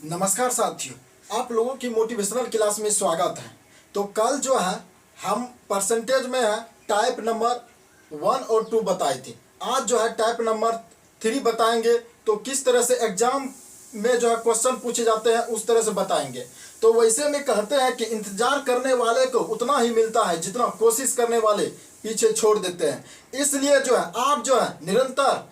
नमस्कार साथियों, आप लोगों की मोटिवेशनल क्लास में स्वागत है। तो कल जो है हम परसेंटेज में है टाइप नंबर 1 और 2 बताए थे। आज जो है टाइप नंबर 3 बताएंगे। तो किस तरह से एग्जाम में जो है क्वेश्चन पूछे जाते हैं उस तरह से बताएंगे। तो वैसे में कहते हैं कि इंतजार करने वाले को उतना ही मिलता है जितना कोशिश करने वाले पीछे छोड़ देते हैं। इसलिए जो है आप जो है निरंतर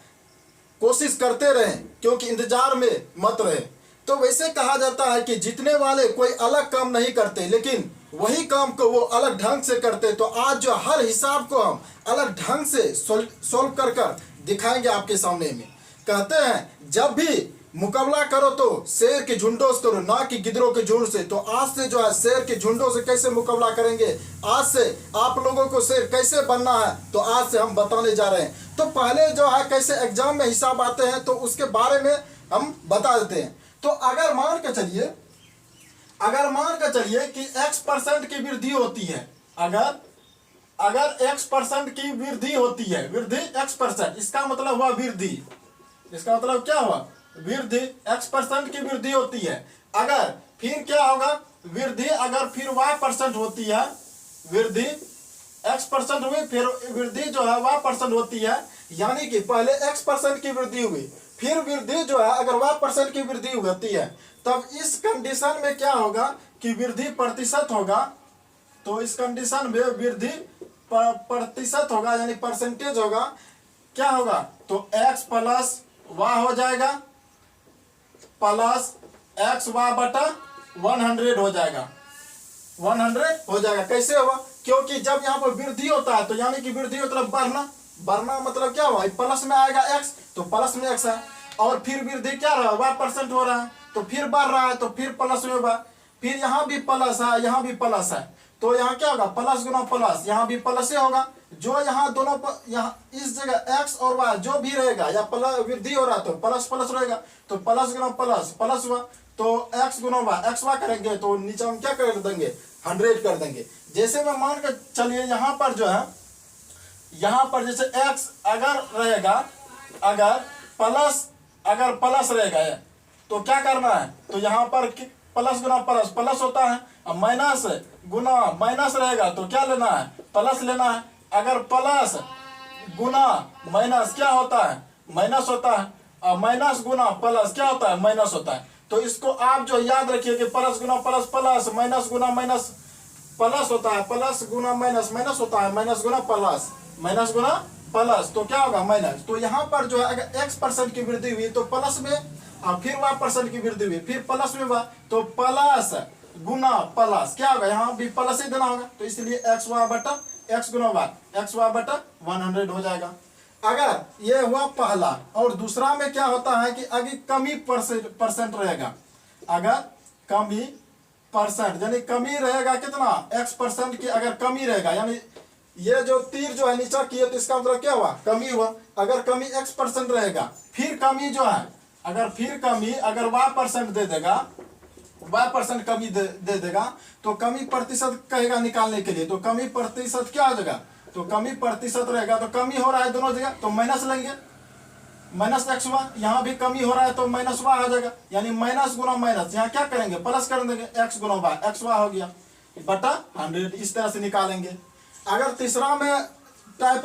कोशिश करते रहें, क्योंकि इंतजार में मत रहे। तो वैसे कहा जाता है कि जीतने वाले कोई अलग काम नहीं करते, लेकिन वही काम को वो अलग ढंग से करते। तो आज जो हर हिसाब को हम अलग ढंग से सोल्व कर कर दिखाएंगे आपके सामने में। कहते हैं जब भी मुकाबला करो तो शेर के झुंडों से करो, ना कि गिदरों के झुंड से। तो आज से जो है शेर के झुंडों से कैसे मुकाबला करेंगे, आज से आप लोगों को शेर कैसे बनना है, तो आज से हम बताने जा रहे हैं। तो पहले जो है कैसे एग्जाम में हिसाब आते हैं तो उसके बारे में हम बता देते हैं। तो अगर मान के चलिए कि x% की वृद्धि होती है, अगर x% की वृद्धि होती है, वृद्धि x%, इसका मतलब हुआ वृद्धि, इसका मतलब क्या हुआ, वृद्धि x% की वृद्धि होती है। अगर फिर क्या होगा, वृद्धि अगर फिर y% होती है, वृद्धि x% हुई, फिर वृद्धि जो है y% होती है। यानी कि पहले x% की वृद्धि हुई, फिर वृद्धि जो है अगर y% की वृद्धि होती है, तब इस कंडीशन में क्या होगा कि वृद्धि प्रतिशत होगा। तो इस कंडीशन में वृद्धि प्रतिशत होगा, यानी परसेंटेज होगा। क्या होगा, तो x प्लस y हो जाएगा, प्लस xy बटा 100 हो जाएगा, 100 हो जाएगा। कैसे हुआ, क्योंकि जब यहाँ पर वृद्धि होता है तो यानी कि वृद्धि मतलब बढ़ना मतलब क्या हुआ, प्लस में आएगा x, तो प्लस में x है। और फिर वृद्धि क्या रहा, y% हो रहा है, तो फिर बढ़ रहा है, तो फिर प्लस में होगा। फिर यहाँ भी प्लस है, यहाँ भी प्लस है, तो यहाँ क्या होगा, प्लस गुना प्लस, यहाँ भी प्लस ही होगा। जो यहाँ दोनों यहाँ इस जगह x और y जो भी रहेगा, या प्लस वृद्धि हो रहा है तो प्लस प्लस रहेगा, तो प्लस गुना प्लस प्लस हुआ, तो x गुना y, x y करेंगे तो नीचे हम क्या कर देंगे, 100 कर देंगे। जैसे मैं मान के चलिए यहाँ पर जो है, यहाँ पर जैसे x अगर रहेगा, अगर प्लस रहेगा तो क्या करना है, तो यहाँ पर प्लस गुना प्लस प्लस होता है, अब माइनस गुना माइनस रहेगा तो क्या लेना है, प्लस लेना है। अगर प्लस गुना माइनस क्या होता है, माइनस होता है, और माइनस गुना प्लस क्या होता है, माइनस होता है। तो इसको आप जो याद रखिए कि प्लस गुना प्लस प्लस, माइनस गुना माइनस प्लस होता है, प्लस गुना माइनस माइनस होता है, माइनस गुना प्लस, माइनस गुना प्लस, तो क्या होगा, माइनस। तो यहाँ पर जो है अगर x% की वृद्धि हुई तो प्लस में, और फिर y% की वृद्धि हुई फिर प्लस में हुआ, तो प्लस गुना प्लस क्या होगा, यहाँ भी प्लस ही देना होगा। तो इसलिए xy बटा x गुना y, xy बटा 100 हो जाएगा। अगर ये हुआ पहला, और दूसरा में क्या होता है कि अगर कमी परसेंट रहेगा, अगर कमी परसेंट यानी कमी रहेगा कितना, x% की अगर कमी रहेगा, यानी ये जो तीर जो है नीचा किए तो इसका मतलब क्या हुआ, कमी हुआ। अगर कमी x% रहेगा, फिर कमी जो है अगर y% दे देगा, y% कमी दे देगा, तो कमी प्रतिशत कहेगा निकालने के लिए। तो कमी प्रतिशत क्या हो जाएगा, तो कमी प्रतिशत रहेगा, तो कमी हो रहा है दोनों जगह तो माइनस लेंगे, माइनस xy, यहाँ भी कमी हो रहा है तो माइनस y हो जाएगा, यानी माइनस गुना माइनस, यहाँ क्या करेंगे, प्लस कर देंगे, x गुना y, xy हो गया बटा 100, इस तरह से निकालेंगे। अगर तीसरा टाइप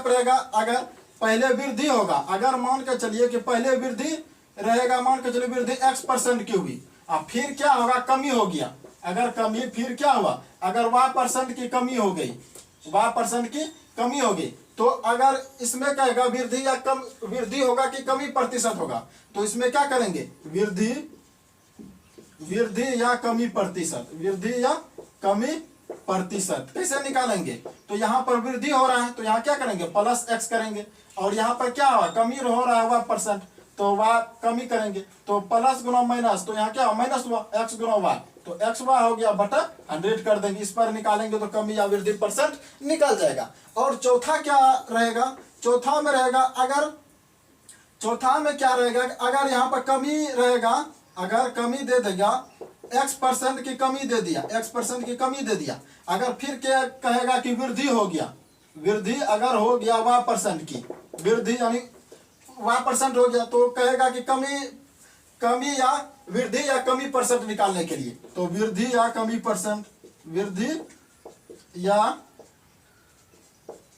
रहेगा, अगर पहले वृद्धि होगा, अगर मान के चलिए कि पहले वृद्धि रहेगा, मान के चलिए वृद्धि x% की हुई, अब फिर क्या होगा, कमी हो गया। अगर कमी फिर क्या हुआ, अगर y% की कमी हो गई, y% की कमी होगी, तो अगर इसमें कहेगा वृद्धि या कम वृद्धि होगा कि कमी प्रतिशत होगा, तो इसमें क्या करेंगे, वृद्धि या कमी प्रतिशत, वृद्धि या कमी प्रतिशत कैसे निकालेंगे। तो यहाँ पर वृद्धि हो रहा है तो यहाँ क्या करेंगे, प्लस x करेंगे, और यहाँ पर क्या हुआ, कमी हो रहा है y%, तो y कमी करेंगे, तो प्लस गुना माइनस, तो यहाँ क्या माइनस हुआ, x गुना y, तो xy हो गया बटा 100 कर देंगे। इस पर निकालेंगे तो कमी या वृद्धि परसेंट निकल जाएगा। और चौथा क्या रहेगा, चौथा में क्या रहेगा, अगर यहाँ पर कमी रहेगा, अगर कमी दे देगा, x% की कमी दे दिया, x% की कमी दे दिया, अगर फिर क्या कहेगा कि वृद्धि हो गया, वृद्धि अगर हो गया y% की वृद्धि, यानी y% हो गया, तो कहेगा कि कमी या वृद्धि या कमी परसेंट निकालने के लिए। तो वृद्धि या कमी परसेंट, वृद्धि या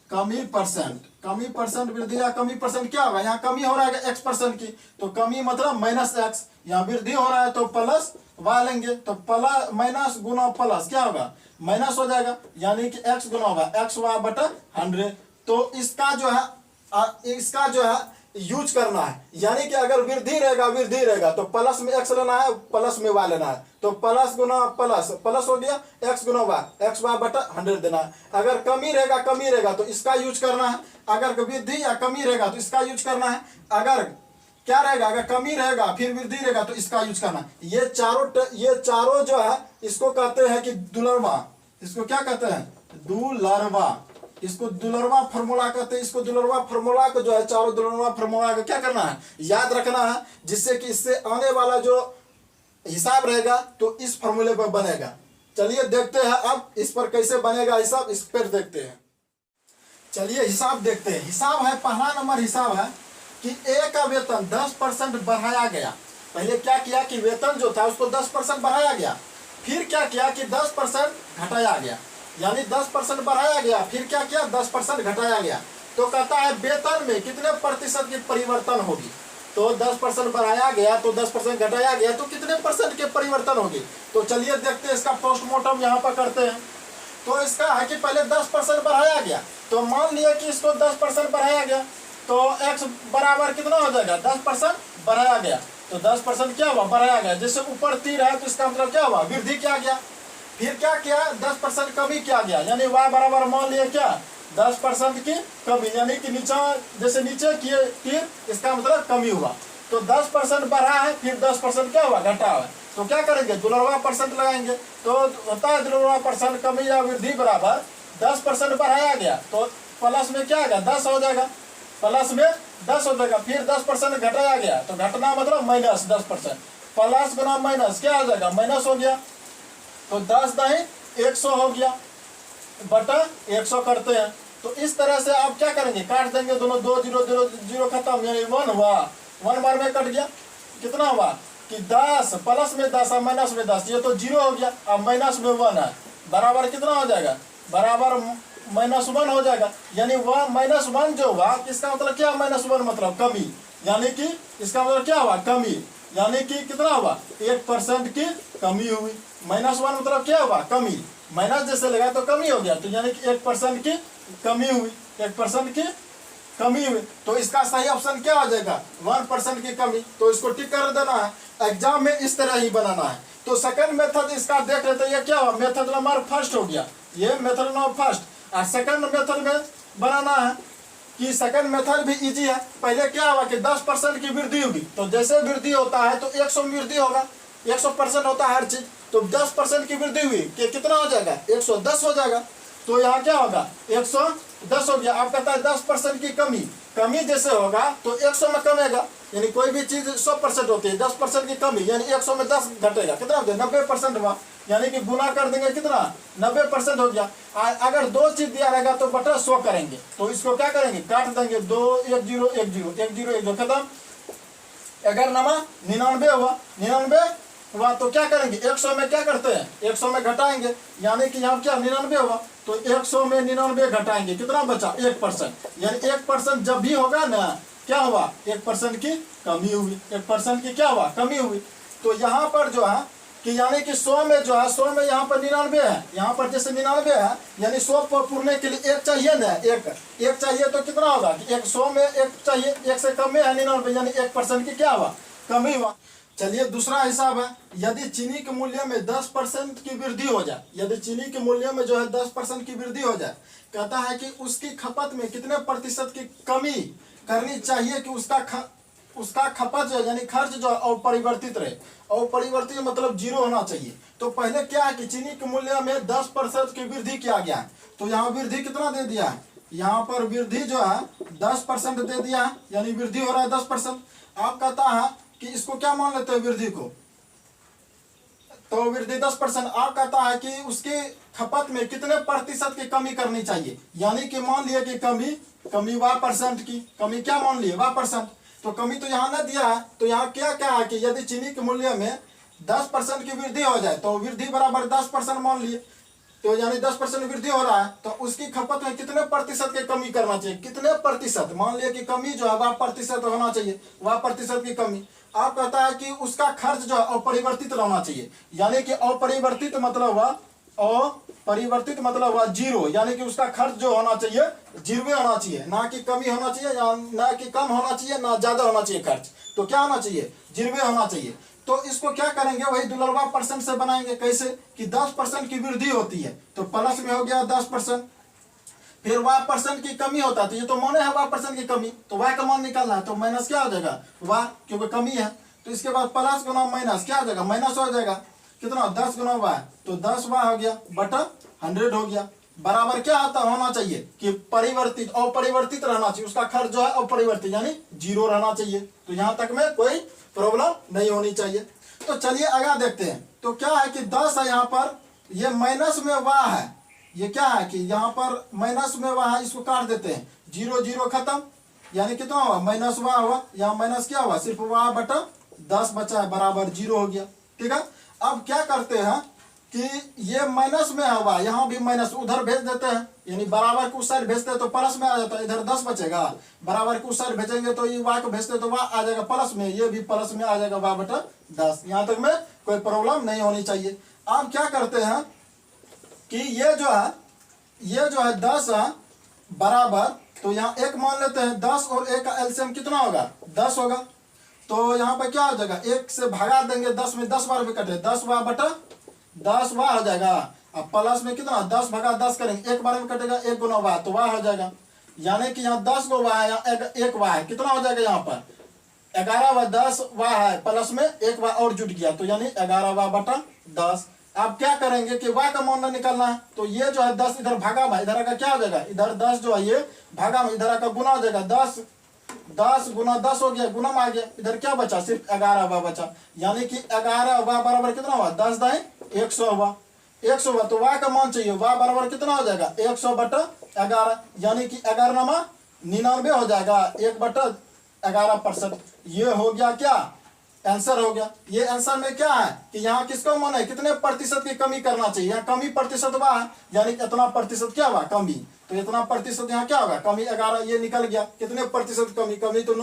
कमी परसेंट, कमी परसेंट, वृद्धि या कमी परसेंट क्या होगा, यहाँ कमी हो रहा है x परसेंट की, तो कमी मतलब माइनस एक्स, यहाँ वृद्धि हो रहा है तो प्लस वाई लेंगे, तो प्लस माइनस गुना प्लस क्या होगा, माइनस हो जाएगा, यानी कि x गुना होगा एक्स वाई बटा 100। तो इसका जो है यूज करना है, यानी कि अगर वृद्धि रहेगा तो प्लस में x लेना है, प्लस में y लेना है, तो प्लस गुना प्लस, प्लस हो गया x गुना y, एक्स वाई बटा 100 देना है। अगर कमी रहेगा तो इसका यूज करना है, अगर वृद्धि या कमी रहेगा तो इसका यूज करना है, अगर क्या रहेगा, अगर कमी रहेगा फिर वृद्धि रहेगा तो इसका यूज करना है। ये चारों जो है इसको कहते हैं कि दुलरवा, इसको क्या कहते हैं, दुलरवा, इसको दुलरवा फार्मूला कहते हैं। इसको दुलरवा फार्मूला को जो है, चारों दुलरवा फार्मूला को क्या करना है, याद रखना है, जिससे कि इससे आने वाला जो हिसाब रहेगा तो इस फार्मूले पर बनेगा। चलिए देखते हैं अब इस पर कैसे बनेगा हिसाब, इस पर देखते हैं। चलिए हिसाब देखते हैं। हिसाब है, पहला नंबर हिसाब है कि ए का वेतन 10% बढ़ाया गया। पहले क्या किया कि वेतन जो था उसको 10% बढ़ाया गया, फिर क्या किया कि 10% घटाया गया, यानी 10% बढ़ाया गया, फिर क्या किया 10% घटाया गया। तो कहता है वेतन में कितने प्रतिशत की परिवर्तन होगी, तो 10% बढ़ाया गया तो 10% घटाया गया तो कितने परसेंट के परिवर्तन होगी। तो चलिए देखते हैं, इसका पोस्टमार्टम यहाँ पर करते हैं। तो इसका है कि पहले 10% बढ़ाया गया, तो मान लिया कि इसको 10% बढ़ाया गया तो x बराबर कितना हो जाएगा, 10% बढ़ाया गया, तो 10% क्या हुआ, बढ़ाया गया। जैसे ऊपर तीर है तो इसका मतलब क्या हुआ, वृद्धि किया गया। फिर क्या किया, 10% कमी किया गया, यानी y बराबर मान लिया क्या 10% की कमी, यानी कि जैसे नीचे किए तीर, इसका मतलब कमी हुआ। तो 10% बढ़ा है, फिर 10% क्या हुआ, घटा हुआ। तो क्या करेंगे, दुलरवा परसेंट लगाएंगे। तो होता है दुलरवा परसेंट कमी या वृद्धि बराबर 10% बढ़ाया गया तो प्लस में क्या आएगा, 10 हो जाएगा, प्लस में 10 हो जाएगा। फिर 10% घटाया गया तो घटना मतलब माइनस 10%, प्लस गुना माइनस क्या हो जाएगा, माइनस हो गया। तो 10 नहीं 100 हो गया, बटा 100 करते हैं। तो इस तरह से आप क्या करेंगे, काट देंगे दोनों, 2 0 0 0 खत्म, यानी 1 हुआ, 1 बार में कट गया, कितना हुआ कि 10, प्लस में 10 और माइनस में 10, ये तो 0 हो गया, अब माइनस में 1 है, बराबर कितना हो जाएगा, बराबर -1 हो जाएगा। यानी वह -1 जो हुआ, इसका मतलब क्या, -1 मतलब कमी, यानी कि इसका मतलब क्या हुआ, कमी, यानी कि कितना हुआ, 1% की कमी हुई। -1 मतलब क्या हुआ, कमी, माइनस जैसे लगा तो कमी हो गया, तो यानी कि 1% की कमी हुई, 1% की कमी हुई। तो इसका सही ऑप्शन क्या हो जाएगा, 1% की कमी। तो इसको टिक कर देना है, एग्जाम में इस तरह ही बनाना है। तो सेकंड मेथड इसका देख लेते हैं, ये क्या हुआ, मेथड नंबर फर्स्ट हो गया, ये मेथड नंबर फर्स्ट। और सेकंड मेथड में बनाना है कि सेकंड मेथड भी इजी है। पहले क्या हुआ कि 10% की वृद्धि होगी, तो जैसे वृद्धि होता है तो 100 में वृद्धि होगा, 100% होता है हर चीज। तो 10% की वृद्धि हुई कि कितना हो जाएगा, 110 हो जाएगा। तो यहाँ क्या होगा, 110 हो गया। अब कहता है 10% की कमी, कमी जैसे होगा तो 100 में कमेगा, यानी कोई भी चीज 100% होती है, 10% की कमी यानी 100 में 10 घटेगा, कितना हो गया, 90% हुआ, यानी कि गुना कर देंगे कितना, 90% हो गया। अगर 2 चीज दिया रहेगा तो बटा 100 करेंगे, तो इसको क्या करेंगे, काट देंगे, 2 1 0 1 0 1 0 1 0 खत्म। अगर 99 हुआ, 99 हुआ तो क्या करेंगे, 100 में क्या करते हैं, 100 में घटाएंगे, यानी कि यहाँ क्या 99 हुआ, तो 100 में 99 घटाएंगे, कितना बचा, 1%, यानी 1% जब भी होगा ना, क्या हुआ, 1% की कमी हुई, 1% की क्या हुआ, कमी हुई। तो यहाँ पर जो है कि यानी कि 100 में जो है, 100 में यहाँ पर 99 है, यहाँ पर जैसे 99 है, यानी 100 पर पूरने के लिए 1 चाहिए ना, एक चाहिए, तो कितना होगा कि 100 में 1 चाहिए, 1 से कम में है 99, यानी 1% की क्या हुआ, कमी हुआ। चलिए दूसरा हिसाब है, यदि चीनी के मूल्य में 10% की वृद्धि हो जाए, यदि चीनी के मूल्य में जो है 10% की वृद्धि हो जाए, कहता है कि उसकी खपत में कितने प्रतिशत की कमी करनी चाहिए कि उसका खपत जो है, यानी खर्च जो है अपरिवर्तित रहे। अपरिवर्तित मतलब 0 होना चाहिए। तो पहले क्या है कि चीनी के मूल्य में 10% की वृद्धि किया गया है, तो यहाँ वृद्धि कितना दे दिया है, यहाँ पर वृद्धि जो है 10% दे दिया है, यानी वृद्धि हो रहा है 10%। आप कहता है कि इसको क्या मान लेते हैं, वृद्धि को, तो वृद्धि 10%। आप कहता है कि उसकी खपत में कितने प्रतिशत की कमी करनी चाहिए, यानी कि मान लिया कि कमी y% की, कमी क्या मान लिए, y%। तो कमी तो यहाँ न दिया है, तो यहाँ क्या क्या है कि यदि चीनी के मूल्य में 10% की वृद्धि हो जाए तो वृद्धि बराबर 10% मान लिए, तो यानी 10% वृद्धि हो रहा है, तो उसकी खपत में कितने प्रतिशत की कमी करना चाहिए, कितने प्रतिशत, मान लिया कि कमी जो है वह प्रतिशत होना चाहिए, वह प्रतिशत की कमी। आप कहता है कि उसका खर्च जो है अपरिवर्तित रहना चाहिए, यानी कि अपरिवर्तित मतलब हुआ जीरो, यानी कि उसका खर्च जो होना चाहिए जीरो होना चाहिए, ना कि कमी होना चाहिए या ना कि कम होना चाहिए, ना ज्यादा होना चाहिए खर्च, तो क्या होना चाहिए, जीरो होना चाहिए। तो इसको क्या करेंगे, वही दुलरवा परसेंट से बनाएंगे, कैसे कि 10% की वृद्धि होती है तो प्लस में हो गया 10%, फिर वाह परसेंट की कमी होता है, तो ये तो माने है वाह परसेंट की कमी, तो वाह का मान निकालना है, तो माइनस क्या हो जाएगा वाह, क्योंकि कमी है। तो इसके बाद प्लस गुना माइनस क्या हो जाएगा, माइनस हो जाएगा, कितना 10 गुना वाह, तो 10 वाह हो गया बटा 100 हो गया, बराबर क्या आता होना चाहिए कि परिवर्तित अपरिवर्तित रहना चाहिए, उसका खर्च जो है अपरिवर्तित यानी जीरो रहना चाहिए। तो यहां तक में कोई प्रॉब्लम नहीं होनी चाहिए। तो चलिए आगे देखते हैं। तो क्या है कि 10 है, यहाँ पर ये माइनस में वाह है, ये क्या है कि यहाँ पर माइनस में वाह है, इसको काट देते हैं, जीरो जीरो खत्म, यानी कितना हुआ माइनस वाह हुआ, यहाँ माइनस क्या हुआ सिर्फ वाह बटा 10 बचा है, बराबर जीरो हो गया। ठीक है, अब क्या करते हैं कि ये माइनस में हुआ, यहाँ भी माइनस उधर भेज देते हैं, यानी बराबर को उस साइड भेजते हैं तो प्लस में आ जाता है, इधर 10 बचेगा, बराबर को उस साइड भेजेंगे तो ये वाई को भेजते तो वाह आ जाएगा प्लस में, ये भी प्लस में आ जाएगा वाह बटा 10। यहाँ तक में कोई प्रॉब्लम नहीं होनी चाहिए। अब क्या करते हैं कि ये जो है 10 है बराबर, तो यहाँ एक मान लेते हैं 10 और एक का एलसीएम कितना होगा 10 होगा, तो यहाँ पर क्या हो जाएगा, एक से भगा देंगे, 10 में 10 बार भी कटे, 10 वाह बटा 10 वाह हो जाएगा। अब प्लस में कितना 10 भगा 10 करेंगे, एक बार में कटेगा, एक गुना वाह तो वाह हो जाएगा, यानी कि यहाँ 10 गो वाह है, यहाँ एक वाह है, कितना हो जाएगा यहाँ पर 11 व 10 वाह है, प्लस में एक वाह और जुट गया, तो यानी 11 वाह बटा 10। अब क्या करेंगे कि वाह का मान निकालना है, तो ये जो है 10 इधर भागा में, इधर का क्या हो जाएगा, इधर 10 जो है ये भागा में, इधर का गुना हो जाएगा, 10 गुना 10 हो गया, गुना में आ गया, इधर क्या बचा सिर्फ 11 वाह बचा, यानी कि 11 वाह बराबर कितना हुआ 10 दाएं 100 हुआ, 100 हुआ, तो वाह का मान चाहिए, वाह बराबर कितना हो जाएगा 100 बटा 11, यानी कि 11 नमा 99 हो जाएगा, 1 बटा 11%। ये हो गया क्या आंसर हो गया। ये आंसर में क्या है कि यहाँ किसको मान है, कितने प्रतिशत की कमी करना चाहिए, यहाँ कमी प्रतिशत हुआ है, यानी इतना प्रतिशत क्या हुआ कमी, तो इतना प्रतिशत यहाँ क्या होगा कमी 11, ये निकल गया, कितने प्रतिशत कमी, कमी तो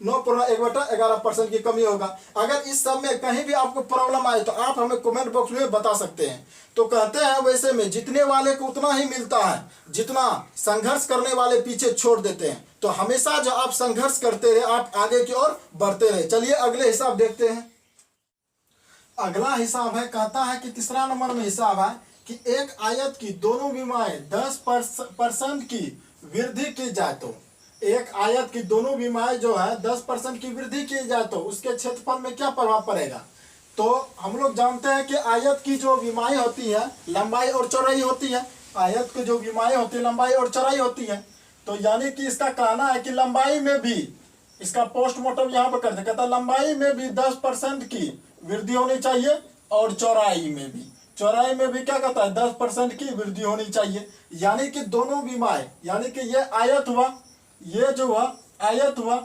9.1/11% की कमी होगा। अगर इस सब में कहीं भी आपको प्रॉब्लम आए तो आप हमें कमेंट बॉक्स में बता सकते हैं। तो कहते हैं वैसे में जितने वाले को उतना ही मिलता है, जितना संघर्ष करने वाले पीछे छोड़ देते हैं। तो हमेशा जो आप संघर्ष करते रहे, आप आगे की ओर बढ़ते रहे। चलिए अगले हिसाब देखते हैं। अगला हिसाब है, कहता है कि तीसरा नंबर में हिसाब है कि एक आयत की दोनों विमाएं 10% की वृद्धि की जाए तो, एक आयत की दोनों विमाएं जो है 10% की वृद्धि की जाए तो उसके क्षेत्रफल में क्या प्रभाव पड़ेगा। तो हम लोग जानते हैं कि आयत की जो विमाएं होती है लंबाई और चौड़ाई होती है, आयत की जो विमाएं होती है लंबाई और चौड़ाई होती है। तो यानी कि इसका कहना है कि लंबाई में भी, इसका पोस्टमार्टम यहाँ पर करते, कहता लंबाई में भी 10% की वृद्धि होनी चाहिए और चौड़ाई में भी क्या कहता है 10% की वृद्धि होनी चाहिए। यानी कि दोनों विमाएं, यानी कि ये आयत हुआ, ये जो हुआ आयत हुआ,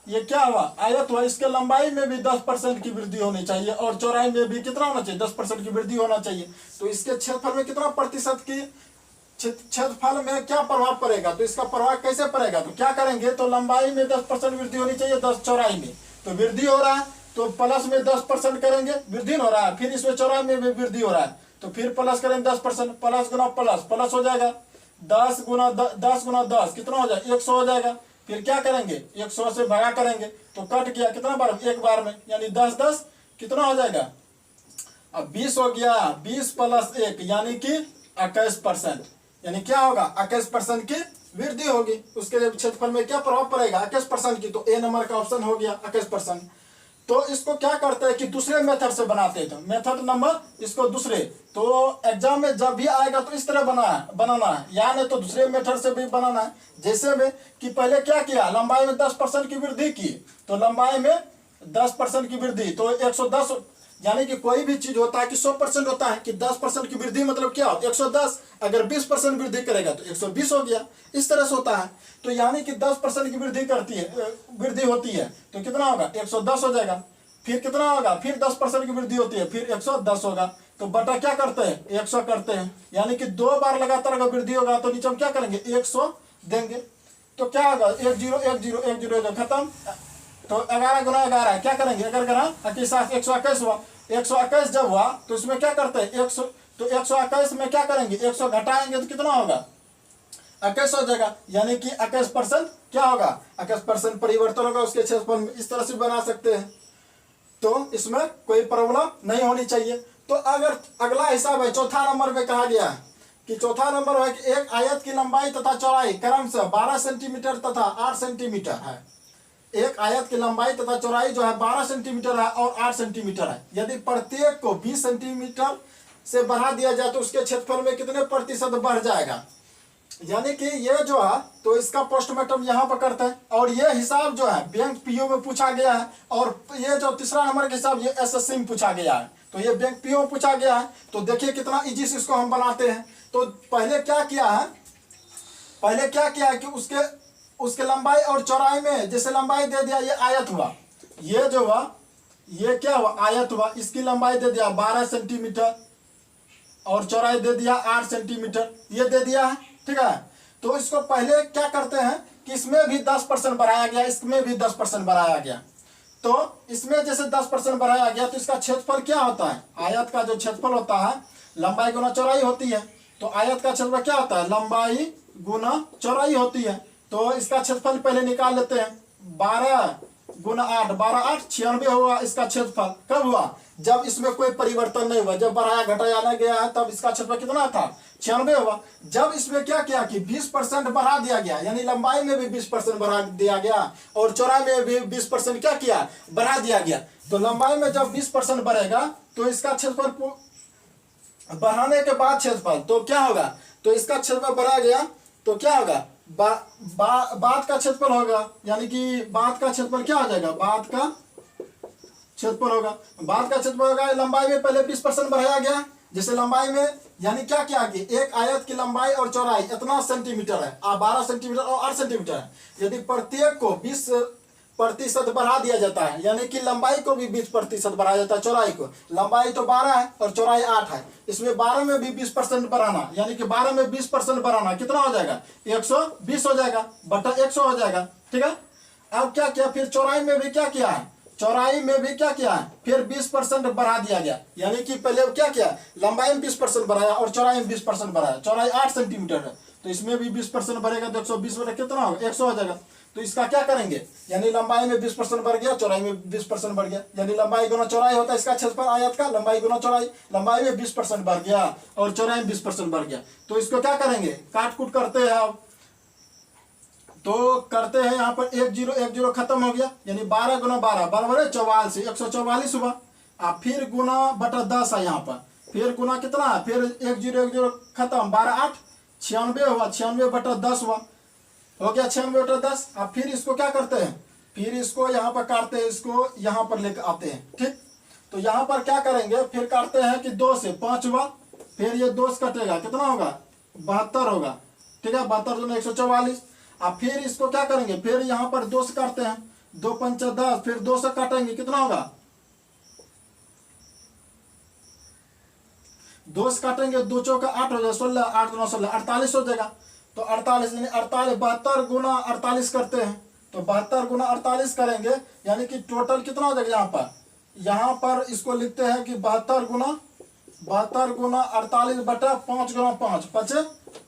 ये क्या हुआ आयत हुआ, इसके लंबाई में भी 10% की वृद्धि होनी चाहिए और चौड़ाई में भी कितना होना चाहिए 10% की वृद्धि होना चाहिए। तो इसके क्षेत्रफल में कितना प्रतिशत की क्षेत्रफल में क्या प्रभाव पड़ेगा, तो इसका प्रभाव कैसे पड़ेगा, तो क्या करेंगे, तो लंबाई में 10% वृद्धि होनी चाहिए, 10 चौड़ाई में, तो वृद्धि हो रहा है तो प्लस में 10% करेंगे, वृद्धि हो रहा है, फिर इसमें चौड़ाई में भी वृद्धि हो रहा है तो फिर प्लस करेंगे 10%, प्लस गुना प्लस हो जाएगा, 10 गुना 10 कितना हो जाएगा 100 हो जाएगा। फिर क्या करेंगे 100 से भागा करेंगे तो कट गया, कितना बार एक बार में, यानी 10 कितना हो जाएगा, अब 20 हो गया, 20 + 1 यानी कि 21%, यानी क्या होगा 21% की वृद्धि होगी। उसके क्षेत्रफल में क्या प्रभाव पड़ेगा 21% की, तो ए नंबर का ऑप्शन हो गया 21%। तो इसको क्या करते हैं कि दूसरे मेथड से बनाते हैं, तो मेथड नंबर इसको दूसरे, तो एग्जाम में जब भी आएगा तो इस तरह बनाना है, या नहीं तो दूसरे मेथड से भी बनाना है। जैसे में कि पहले क्या किया, लंबाई में 10% की वृद्धि की, तो लंबाई में 10% की वृद्धि तो 110, यानी कि कोई भी चीज होता है कि 100% होता है कि 10% की वृद्धि मतलब क्या हो 110, अगर 20% वृद्धि करेगा तो 120 हो गया, इस तरह से होता है। तो यानी कि 10% की वृद्धि करती है, वृद्धि होती है तो कितना होगा 110 हो जाएगा। फिर कितना होगा, फिर 10% की वृद्धि होती है फिर 110 होगा, तो बटा क्या करते हैं 100 करते हैं, यानी कि 2 बार लगातार अगर वृद्धि होगा तो नीचे हम क्या करेंगे 100 देंगे। तो क्या होगा 10 10 10 10 खत्म। तो 11 गुना 11 क्या करेंगे, अगर 121 हुआ, 121 जब हुआ तो इसमें क्या करते हैं 100, तो 121 में क्या करेंगे 100 घटाएंगे तो कितना होगा 21 हो जाएगा, यानी कि 21% क्या होगा 21% परिवर्तन होगा उसके क्षेत्रफल में। इस तरह से बना सकते हैं, तो इसमें कोई प्रॉब्लम नहीं होनी चाहिए। तो अगर अगला हिसाब है चौथा नंबर में कहा गया है कि चौथा नंबर है कि एक आयत की लंबाई तथा चौड़ाई क्रमशः 12 सेंटीमीटर तथा 8 सेंटीमीटर है। एक आयत की लंबाई तथा चौड़ाई जो है 12 सेंटीमीटर है और 8 सेंटीमीटर है। यदि प्रत्येक को 20 सेंटीमीटर से बढ़ा दिया जाए तो उसके क्षेत्रफल में कितने प्रतिशत बढ़ जाएगा, यानी कि ये जो है तो इसका पोस्टमार्टम यहाँ पर करते हैं। और ये हिसाब जो है बैंक पीओ में पूछा गया है, और ये जो तीसरा नंबर का हिसाब ये एसएससी में पूछा गया है, तो ये बैंक पीओ में पूछा गया है। तो देखिए कितना इजी से इसको हम बनाते हैं। तो पहले क्या किया है कि उसके लंबाई और चौड़ाई में जैसे लंबाई दे दिया ये आयत हुआ, ये जो हुआ ये क्या हुआ आयत हुआ, इसकी लंबाई दे दिया 12 सेंटीमीटर और चौड़ाई दे दिया 8 सेंटीमीटर, ये दे दिया है, ठीक है। तो इसको पहले क्या करते हैं कि इसमें भी 10% बढ़ाया गया, इसमें भी 10% बढ़ाया गया। तो इसमें जैसे 10% बढ़ाया गया तो इसका क्षेत्रफल क्या होता है, आयत का जो क्षेत्रफल होता है लंबाई गुना चौड़ाई होती है, तो आयत का क्षेत्रफल क्या होता है लंबाई गुना चौड़ाई होती है। तो इसका क्षेत्रफल पहले निकाल लेते हैं, 12 गुना 8, 12 8 96 हुआ इसका क्षेत्रफल। कब हुआ, जब इसमें कोई परिवर्तन नहीं हुआ, जब बढ़ाया घटाया ना गया है तब इसका क्षेत्रफल कितना था 96 हुआ। जब इसमें क्या किया कि 20% बढ़ा दिया गया, यानी लंबाई में भी 20% बढ़ा दिया गया और चौड़ाई में भी 20% क्या किया बढ़ा दिया गया। तो लंबाई में जब 20% बढ़ेगा तो इसका क्षेत्रफल बढ़ाने के बाद क्षेत्रफल तो क्या होगा, तो इसका क्षेत्रफल बढ़ा गया तो क्या होगा बाद का क्षेत्रफल होगा, यानी कि बाद का क्षेत्रफल क्या हो जाएगा, बाद का क्षेत्रफल होगा। लंबाई में पहले 20% बढ़ाया गया, जैसे लंबाई में यानी क्या किया कि एक आयत की लंबाई और चौड़ाई इतना सेंटीमीटर है, 12 सेंटीमीटर और 8 सेंटीमीटर है। यदि प्रत्येक को 20% बढ़ा दिया जाता है, यानी कि लंबाई को भी 20% बढ़ाया जाता है, चौड़ाई को, लंबाई तो 12 है और चौड़ाई 8 है, इसमें 12 में भी 20% बढ़ाना, यानी कि 12 में 20% बढ़ाना कितना हो जाएगा 120 हो जाएगा बटा 100 हो जाएगा, ठीक है। अब क्या किया, फिर चौड़ाई में भी क्या किया है, फिर 20% बढ़ा दिया गया, यानी कि पहले क्या किया लंबाई में 20% बढ़ाया और चौड़ाई में 20% बढ़ाया। चौड़ाई 8 सेंटीमीटर है तो इसमें भी 20% बढ़ेगा तो 120 बटा कितना होगा 100 हो जाएगा। तो इसका क्या करेंगे, यानी लंबाई में 20% बढ़ गया, चौड़ाई में 20% बढ़ गया, यानी लंबाई गुना चौड़ाई होता है इसका क्षेत्रफल आयत का, लंबाई गुना चौड़ाई, लंबाई में 20% बढ़ गया और चौड़ाई में 20% बढ़ गया। तो इसको क्या करेंगे काट कूट करते हैं अब, तो करते हैं यहाँ पर 1 0 1 0 खत्म हो गया, यानी 12 गुना 12 बराबर है 44, 144 हुआ। अब फिर गुना बटा 10 है यहाँ पर, फिर गुना कितना है, फिर 1 0 1 0 खत्म, 12 8 96 हुआ, 96 बटा 10 हुआ, हो गया 96 बटा 10। अब फिर इसको क्या करते हैं, फिर इसको यहाँ पर काटते हैं, इसको यहाँ पर लेकर आते हैं, ठीक। तो यहाँ पर क्या करेंगे, फिर काटते हैं कि 2 से 5 हुआ, फिर ये 2 से कटेगा कितना होगा 72 होगा, ठीक है, 72 दूनी 144। अब फिर इसको क्या करेंगे, फिर यहाँ पर 2 से काटते हैं, 2 पंचा 10, फिर 2 से काटेंगे कितना होगा 2 से काटेंगे 2 चौका 8 हो जाएगा, 16 8 9 16 48 हो जाएगा। तो 48 यानी 48 72 गुना 48 करते हैं, तो 72 गुना 48 करेंगे, यानी कि टोटल कितना हो जाएगा, यहाँ पर इसको लिखते हैं कि 72 गुना 48 बटा 5 गुना 5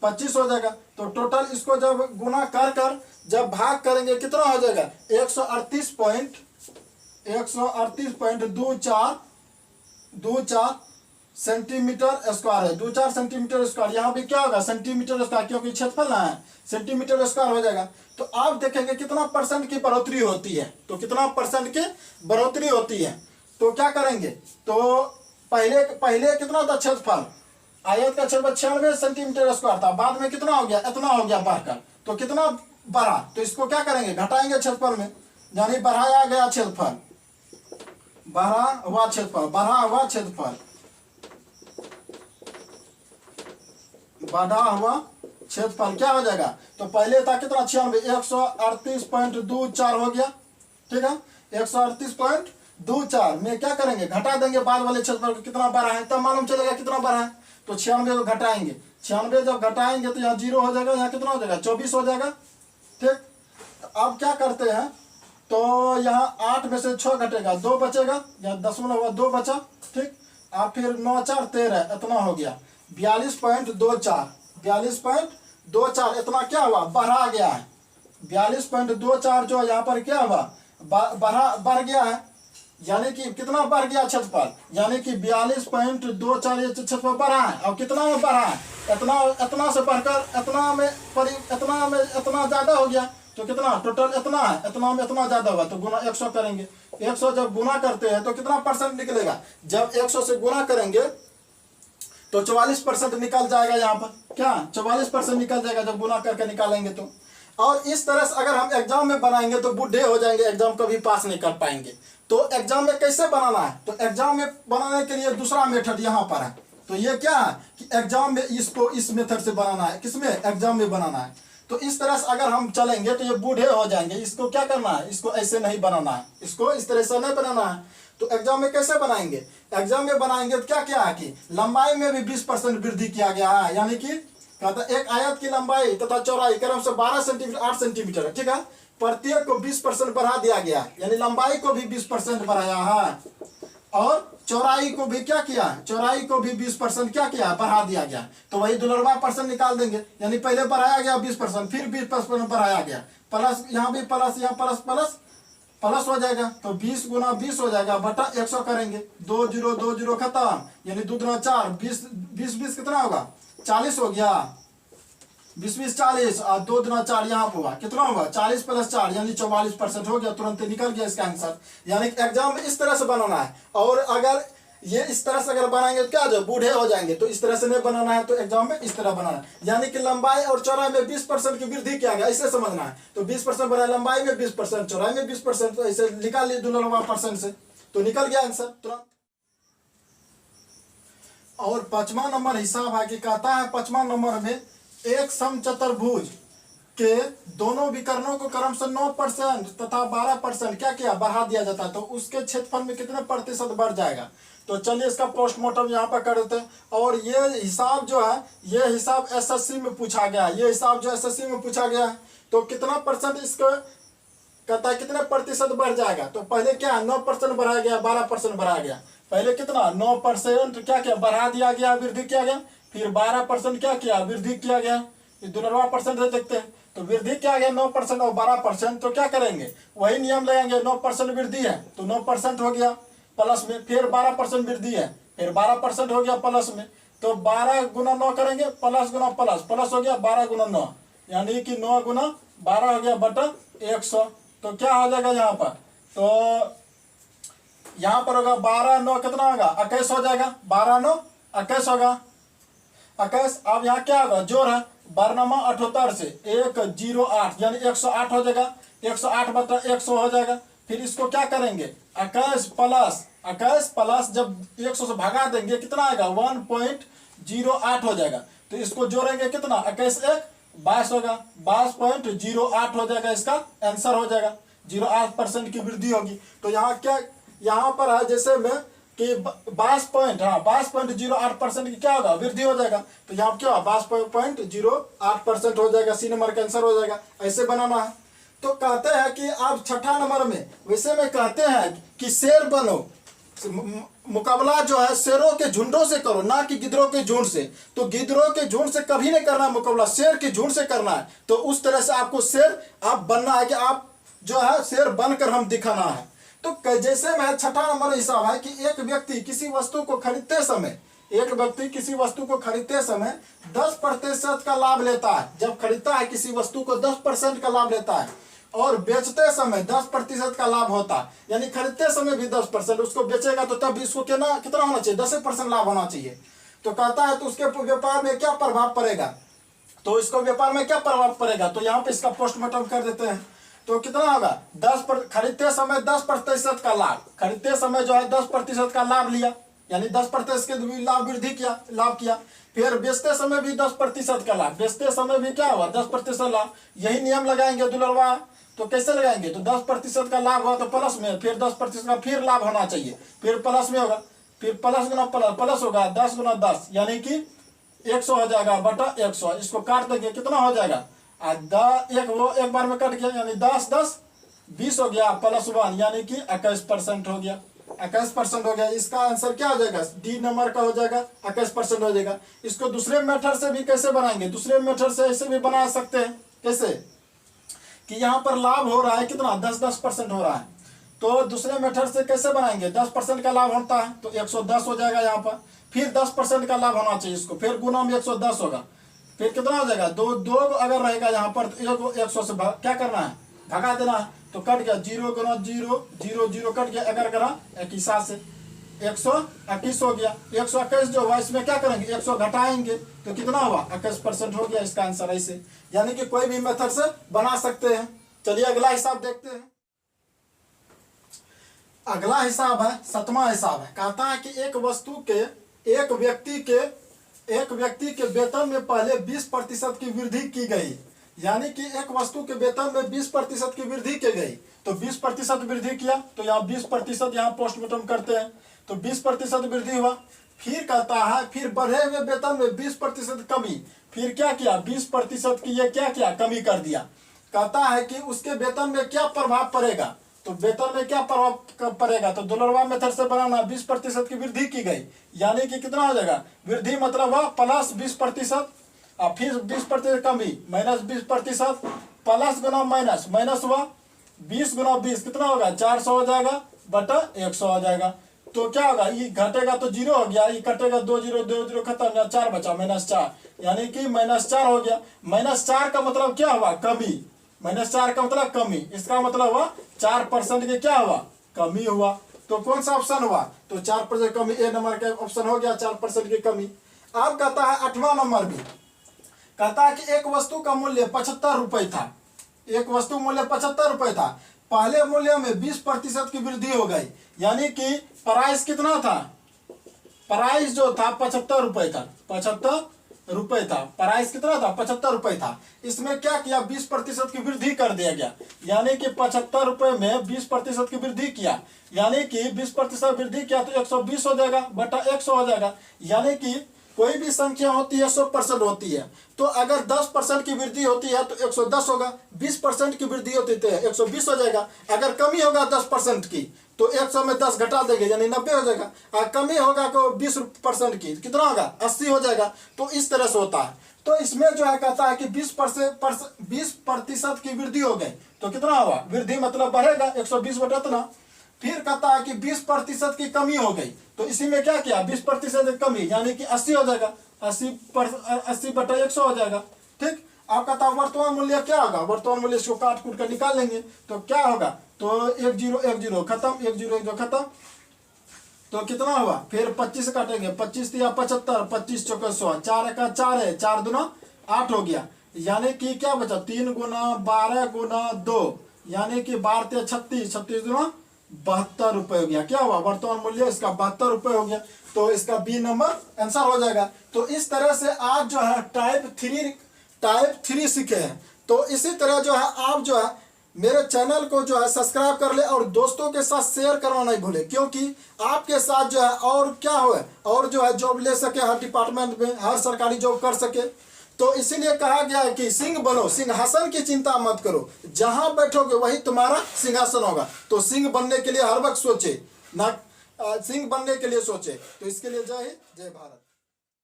25 हो जाएगा। तो टोटल इसको जब गुना कर जब भाग करेंगे कितना हो जाएगा 138.24 सेंटीमीटर स्क्वायर है, 24 सेंटीमीटर स्क्वायर, यहाँ भी क्या होगा सेंटीमीटर स्क्वायर, क्योंकि क्षेत्रफल ना है सेंटीमीटर स्क्वायर हो जाएगा। तो आप देखेंगे कितना परसेंट की बढ़ोतरी होती है, तो कितना परसेंट की बढ़ोतरी होती है। तो क्या करेंगे, तो पहले कितना था क्षेत्रफल, आयत का क्षेत्रफल 96 सेंटीमीटर स्क्वायर था, बाद में कितना हो गया इतना हो गया बढ़कर, तो कितना बढ़ा, तो इसको क्या करेंगे घटाएंगे क्षेत्रफल में, यानी बढ़ाया गया क्षेत्रफल, बढ़ा हुआ क्षेत्रफल, बढ़ा हुआ क्षेत्रफल, बढ़ा हुआ क्षेत्रफल क्या हो जाएगा? तो पहले था कितना 96, 138.24 हो गया, ठीक है। 138.24 में क्या करेंगे, घटा देंगे बाद वाले क्षेत्रफल को, कितना बढ़ा है तब मालूम चलेगा कितना बढ़ा है। तो 96 को घटाएंगे, 96 जब घटाएंगे तो यहाँ 0 हो जाएगा, यहाँ कितना हो जाएगा 24 हो जाएगा, ठीक। तो अब क्या करते हैं, तो यहाँ 8 में से 6 घटेगा, 2 बचेगा, यहाँ 0.2 बचा, ठीक। अब फिर 9 4 13 इतना हो गया, 42.24, 42.24 इतना क्या हुआ, बढ़ा गया है। 42.24 जो यहाँ पर क्या हुआ, बढ़ गया है, यानी कि कितना बढ़ गया क्षेत्रफल, यानी कि 42.24 ये क्षेत्रफल बढ़ा है। और कितना में बढ़ा है, इतना से बढ़कर इतना ज्यादा हो गया, तो कितना टोटल इतना है, इतना में इतना ज्यादा होगा, तो गुना 100 करेंगे। 100 जब गुना करते हैं तो कितना परसेंट निकलेगा, जब 100 से गुना करेंगे तो 44% निकल जाएगा, यहाँ पर क्या 44% निकल जाएगा जब गुना करके निकालेंगे तो। और इस तरह से अगर हम एग्जाम में बनाएंगे तो बूढ़े हो जाएंगे, एग्जाम कभी पास नहीं कर पाएंगे। तो एग्जाम में कैसे बनाना है, तो एग्जाम में बनाने के लिए दूसरा मेथड यहाँ पर है। तो ये क्या है कि एग्जाम में इसको इस मेथड से बनाना है, किसमें, एग्जाम में बनाना है। तो इस तरह से अगर हम चलेंगे तो ये बूढ़े हो जाएंगे। इसको क्या करना है, इसको ऐसे नहीं बनाना है, इसको इस तरह से नहीं बनाना है। तो एग्जाम में कैसे बनाएंगे, एग्जाम में बनाएंगे तो क्या क्या है कि लंबाई में भी 20% वृद्धि किया गया है, यानी कि एक आयत की लंबाई तथा चौड़ाई क्रम से 12 सेंटीमीटर 8 सेंटीमीटर है, ठीक है। प्रत्येक को 20% बढ़ा दिया गया, यानी लंबाई को भी 20% बढ़ाया है, और चौड़ाई को भी क्या किया, चौड़ाई को भी 20% क्या किया, बढ़ा दिया गया। तो वही दुलरवा परसेंट निकाल देंगे, यानी पहले बढ़ाया गया 20%, फिर 20% बढ़ाया गया, प्लस यहाँ भी प्लस, यहाँ प्लस प्लस प्लस हो जाएगा, तो 20 गुना 20 हो जाएगा, बटा 100 करेंगे, 2 0 2 0 खत्म, यानी 2 दूना 4, 20 20 कितना होगा 40 हो गया, 20 20 40, और 2 दूना 4 यहाँ पर हुआ, कितना होगा 40 प्लस 4 यानी 44% हो गया, तुरंत निकल गया इसका आंसर। यानी एग्जाम में इस तरह से बनाना है। और अगर ये इस तरह से अगर बनाएंगे तो क्या जो बूढ़े हो जाएंगे, तो इस तरह से नहीं बनाना है, तो एग्जाम में इस तरह बनाना है। यानी कि लंबाई और चौड़ाई में 20% की वृद्धि किया गया, इसे समझना है। तो 20% बढ़ा, लंबाई में 20%, चौड़ाई में 20%, तो ऐसे निकाल लिए दुलरवा परसेंट से, तो निकल गया आंसर तुरंत। और 5वां नंबर हिसाब है कि कहता है 5वां नंबर में एक समचतुर्भुज के दोनों विकर्णों को क्रमशः 9% तथा 12% क्या किया, बढ़ा दिया जाता है, तो उसके क्षेत्रफल में कितने प्रतिशत बढ़ जाएगा। तो चलिए इसका पोस्टमार्टम यहाँ पर कर देते हैं। और ये हिसाब जो है, ये हिसाब एसएससी में पूछा गया है, ये हिसाब जो एसएससी में पूछा गया है, तो कितना परसेंट इसको कहता है कितने प्रतिशत बढ़ जाएगा। तो पहले क्या 9% बढ़ाया गया, 12% बढ़ाया गया, पहले कितना 9% क्या किया, बढ़ा दिया गया, वृद्धि किया गया, फिर 12% क्या किया, वृद्धि किया गया। ये दुलरवा परसेंट से देखते हैं, तो वृद्धि क्या गया 9% और 12%, तो क्या करेंगे, वही नियम लगाएंगे, 9% वृद्धि है तो 9% हो गया प्लस में, फिर 12% वृद्धि है, फिर 12% हो गया प्लस में, तो 12 गुना 9 करेंगे, प्लस गुना प्लस, प्लस हो गया 12 गुना 9, यानी कि 9 गुना 12 हो गया बटा 100। तो क्या हो जाएगा यहाँ पर, तो यहाँ पर होगा 12 9 कितना होगा 21 हो जाएगा, 12 9 21 होगा, 21। अब यहाँ क्या होगा, जोड़ है, 12 78 से 108 यानी 108 हो जाएगा, 108 बटा 100 हो जाएगा। फिर इसको क्या करेंगे, 21 प्लस जब 100 से भगा देंगे कितना आएगा 1.08 हो जाएगा। तो इसको जोड़ेंगे कितना, 21 1 22 होगा, 22.08 हो जाएगा, इसका आंसर हो जाएगा, 0.8% की वृद्धि होगी। तो यहाँ क्या, यहाँ पर है जैसे में कि 22.08% की क्या होगा, वृद्धि हो जाएगा। तो यहाँ क्या 22.08% हो जाएगा, सी नंबर का आंसर हो जाएगा। ऐसे बनाना है। तो कहते हैं कि आप 6ठा नंबर में वैसे में कहते हैं कि शेर बनो, मुकाबला जो है शेरों के झुंडों से करो, ना कि गिद्धरों के झुंड से। तो गिद्धरों के झुंड से कभी नहीं करना है मुकाबला, शेर के झुंड से करना है। तो उस तरह से आपको शेर आप बनना है कि आप जो है शेर बनकर हम दिखाना है। तो जैसे में 6ठा नंबर हिसाब है कि एक व्यक्ति किसी वस्तु को खरीदते समय, एक व्यक्ति किसी वस्तु को खरीदते समय 10% का लाभ लेता है। जब खरीदता है किसी वस्तु को 10% का लाभ लेता है, और बेचते समय 10% का लाभ होता है, यानी खरीदते समय भी 10%, उसको बेचेगा तो तब इसको कितना होना चाहिए, 10% लाभ होना चाहिए। तो कहता है तो उसके व्यापार में क्या प्रभाव पड़ेगा, तो इसको व्यापार में क्या प्रभाव पड़ेगा। तो यहाँ पे इसका पोस्टमार्टम कर देते हैं। तो कितना होगा खरीदते समय 10% का लाभ, खरीदते समय जो है 10% का लाभ लिया, यानी 10% के लाभ वृद्धि किया, लाभ किया। फिर बेचते समय भी 10% का लाभ, बेचते समय भी क्या हुआ 10% लाभ। यही नियम लगाएंगे दुलरवा, तो कैसे लगाएंगे, तो 10% का लाभ हुआ तो प्लस में, फिर 10% का फिर लाभ होना चाहिए, फिर प्लस में होगा, फिर प्लस गुना प्लस प्लस होगा 10 गुना 10 यानी कि 100 हो जाएगा बटा 100। इसको काट देंगे कितना हो जाएगा, एक बार में कट गया, यानी 10 10 20 हो गया, प्लस 1 यानी कि 21% हो गया, 21% हो गया। इसका आंसर क्या हो जाएगा, डी नंबर का हो जाएगा, 21% हो जाएगा। इसको दूसरे मेथड से भी कैसे बनाएंगे, दूसरे मेथड से ऐसे भी बना सकते हैं, कैसे कि यहाँ पर लाभ हो रहा है कितना 10% हो रहा है, तो दूसरे मेथड से कैसे बनाएंगे, 10% का लाभ होता है तो 110 हो जाएगा यहाँ पर, फिर 10% का लाभ होना चाहिए इसको, फिर गुना में 110 होगा, फिर कितना हो जाएगा, दो अगर रहेगा यहाँ पर तो 100 से क्या करना है, भगा देना है, तो कट गया 0 गुना 0 0 0 कट गया, अगर करा 21 से 121 हो गया। 121 जो हुआ इसमें क्या करेंगे 100 घटाएंगे तो कितना हुआ 21% हो गया इसका आंसर। ऐसे यानी कि कोई भी मेथड से बना सकते हैं। चलिए अगला हिसाब देखते हैं। अगला हिसाब है 7वां हिसाब है, कहता है कि एक वस्तु के एक व्यक्ति के वेतन में पहले 20% की वृद्धि की गई, यानी कि एक वस्तु के वेतन में 20% की वृद्धि की गई, तो 20% वृद्धि किया तो यहाँ 20% यहाँ पोस्टमार्टम करते हैं, तो 20% वृद्धि हुआ। फिर कहता है फिर बढ़े हुए वेतन में 20% कमी, फिर क्या किया 20% की ये क्या किया कमी कर दिया। कहता है कि उसके वेतन में क्या प्रभाव पड़ेगा, तो वेतन में क्या प्रभाव पड़ेगा, तो दुलरवा मेथड से बनाना 20% की वृद्धि की गई, यानी कि कितना हो जाएगा वृद्धि मतलब हुआ प्लस 20% और फिर 20% कमी माइनस 20% प्लस गुना माइनस माइनस हुआ 20 गुना 20 कितना होगा 400 हो जाएगा बटा 100 हो जाएगा। तो क्या होगा ये घटेगा तो 0 हो गया, ये कटेगा 2 0 2 0 खत्म, यहाँ 4 बचा -4 यानी कि -4 हो गया। -4 का मतलब क्या हुआ कमी, -4 का मतलब कमी, इसका मतलब हुआ 4% के क्या हुआ कमी हुआ। तो कौन सा ऑप्शन हुआ, तो 4% कमी, ए नंबर का ऑप्शन हो गया 4% की कमी। अब कहता है 8वां नंबर भी, कहता है कि एक वस्तु का मूल्य 75 रुपए था, एक वस्तु मूल्य 75 रुपए था, पहले मूल्य में 20% की वृद्धि हो गई, यानी कि प्राइस कितना था, प्राइस जो था 75 रुपए था, 75 रुपए था, प्राइस कितना था 75 रुपए था। इसमें क्या किया 20% की वृद्धि कर दिया गया, यानी कि 75 रुपए में 20% की वृद्धि किया, यानी कि 20% वृद्धि किया तो 120 हो जाएगा बटा 100 हो जाएगा। यानी कि कोई भी संख्या होती है 100% होती है, तो अगर 10% की वृद्धि होती है तो 110 होगा, 20% की वृद्धि होती है तो 120 हो जाएगा। अगर कमी होगा 10% की तो 100 में 10 घटा देंगे यानी 90 हो जाएगा, और कमी होगा तो 20% की कितना होगा 80 हो जाएगा। तो इस तरह से होता है। तो इसमें जो है कहता है कि 20% की वृद्धि हो गई तो कितना हुआ वृद्धि मतलब बढ़ेगा 120 बटा इतना। फिर कहता है कि 20% की कमी हो गई, तो इसी में क्या किया 20% की कमी यानी कि 80 हो जाएगा, 80 बटा 100 हो जाएगा। ठीक, अब कहता है वर्तमान मूल्य क्या होगा, वर्तमान मूल्य इसको काट कूट कर निकाल लेंगे तो क्या होगा, तो 1 0 1 0 खत्म, 1 0 1 0 खत्म, तो कितना हुआ फिर 25 काटेंगे, 25 या 75, 25 चौके 100, 4 का 4 है, 4 दूना 8 हो गया, यानी कि क्या बचा 3 गुना 12 गुना 2 यानी कि 12 ते 36, 36 दूना 72 रुपए हो गया। क्या हुआ वर्तमान मूल्य इसका 72 रुपए हो गया, तो इसका बी नंबर आंसर हो जाएगा। तो इस तरह से आज जो है टाइप 3 सीखे हैं। तो इसी तरह जो है आप जो है मेरे चैनल को जो है सब्सक्राइब कर ले और दोस्तों के साथ शेयर करना नहीं भूले, क्योंकि आपके साथ जो है और क्या हो और जो है जॉब ले सके, हर डिपार्टमेंट में हर सरकारी जॉब कर सके। तो इसीलिए कहा गया है कि सिंह बनो, सिंहासन की चिंता मत करो, जहां बैठोगे वही तुम्हारा सिंहासन होगा। तो सिंह बनने के लिए हर वक्त सोचे ना, सिंह बनने के लिए सोचे। तो इसके लिए जय हिंद जय भारत।